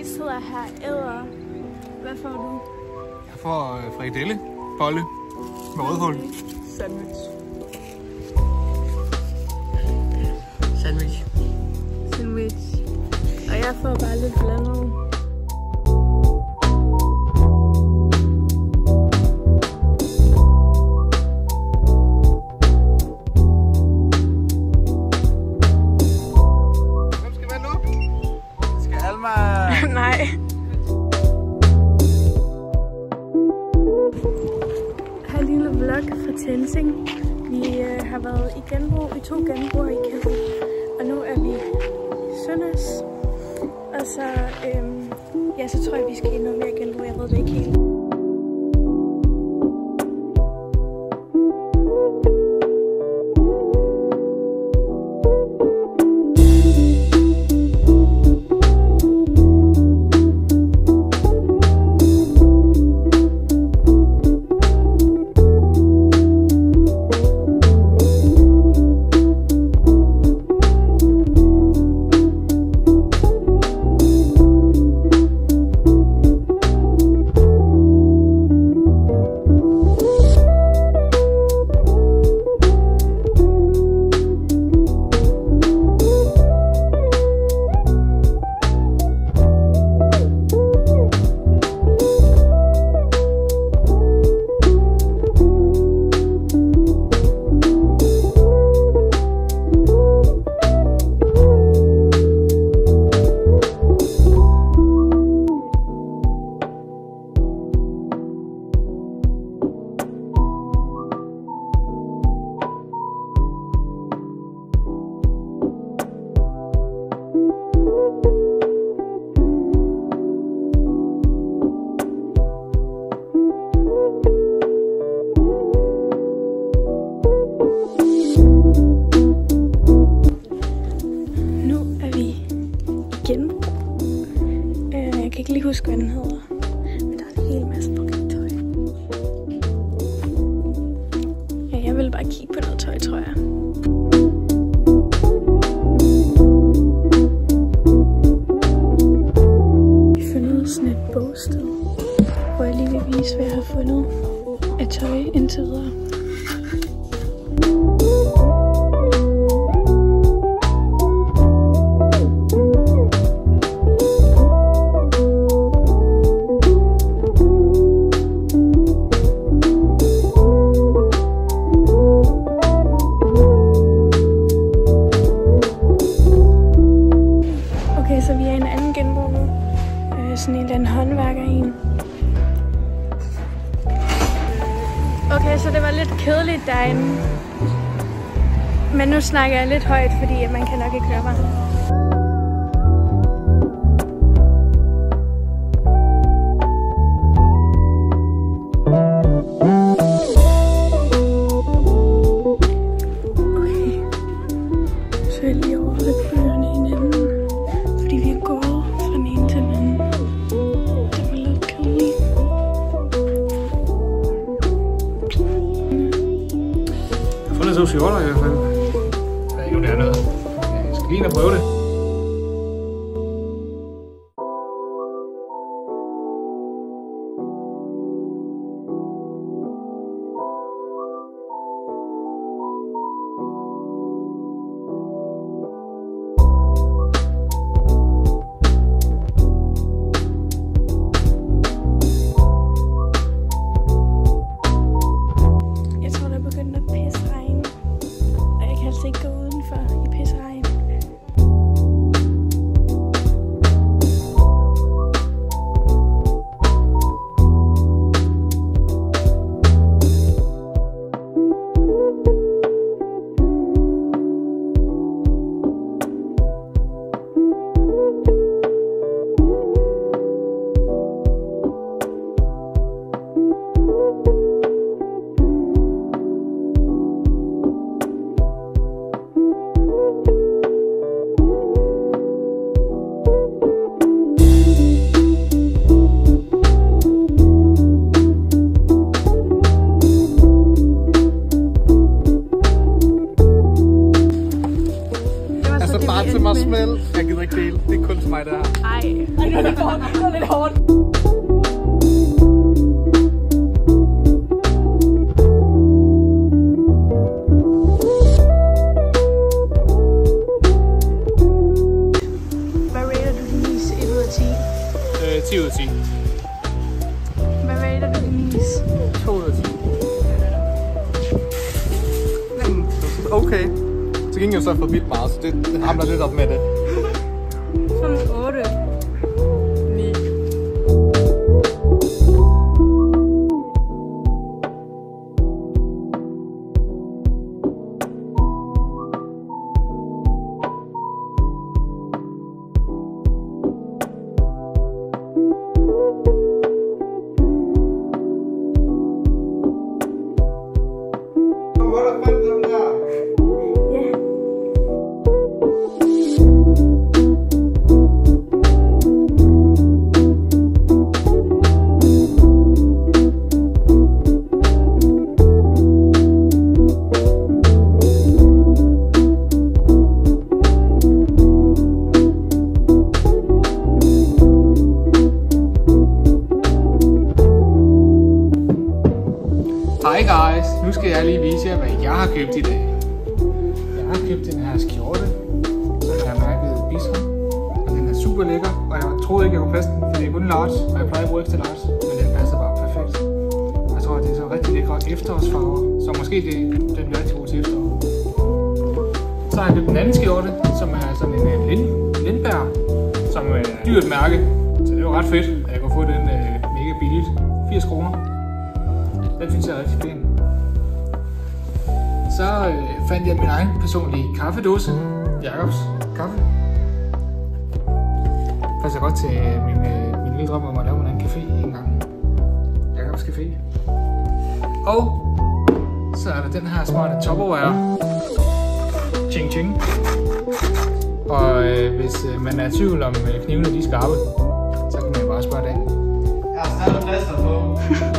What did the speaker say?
Vi sidder her og æder. Hvad får du? Jeg får frikadelle, bolle med rødkål. Sandwich. Sandwich. Sandwich. Og jeg får bare lidt blandet. Hvem skal være nu? Skal Alma? Nej. Her en lille vlog fra Tensing. Vi har været i genbrug, i 2 genbrug i Kæld. Og nu er vi i Søndags. Og så, så tror jeg, vi skal i noget mere genbrug. Jeg ved det ikke helt. Jeg kan ikke lige huske, hvad den hedder, men der er en hel masse brugt tøj. Ja, jeg vil bare kigge på noget tøj, tror jeg. Vi har fundet sådan et bogsted, hvor jeg lige vil vise, hvad jeg har fundet af tøj indtil videre. Så vi er i en anden genbrug nu. Sådan en eller anden håndværker en. Okay, så det var lidt kedeligt derinde. Men nu snakker jeg lidt højt, fordi man kan nok ikke høre mig. Okay. Så er jeg lige overflyt bøgerne hinanden. Fordi vi har gået fra den ene til den anden. Det var lidt kedeligt. Jeg har fundet socioler i hvert fald. Jeg ved ikke, om det er noget. Jeg skal lige ind og prøve det. Ikke gå udenfor i pisseregn. til mig smæld. Jeg gider ikke dele. Det er kun til mig, der her. Ej, det var lidt hårdt. Hvad rater du din is 1 ud af 10? 10 ud af 10. Hvad rater du din is? 2 ud af 10. Okay. Til gengæld så har jeg fået vildt meget, så det hamler lidt op med det. Sådan 8. 9. Hej guys, nu skal jeg lige vise jer, hvad jeg har købt i dag. Jeg har købt den her skjorte, som jeg har mærket Bison, og den er super lækker, og jeg troede ikke, jeg kunne passe den, for det er kun large, og jeg plejer at bruge ekstra large, men den passer bare perfekt. Jeg tror, at det er så rigtig lækre efterårsfarver, så måske den bliver rigtig god til efterår. Så har jeg købt den anden skjorte, som er sådan en Lindberg, som er et dyrt mærke, så det er jo ret fedt, at jeg kunne få den mega billigt, 80 kroner. Den synes jeg er rigtig pæn. Så fandt jeg min egen personlige kaffedåse. Jacobs kaffe. Passer godt til min lille drøm om at lave min egen café en gang. Jacobs Café. Og så er der den her smarte Tupperware. Ching ching. Og hvis man er i tvivl om knivene de er skarpe, så kan man bare spørge den. Jeg har stadig plaster på.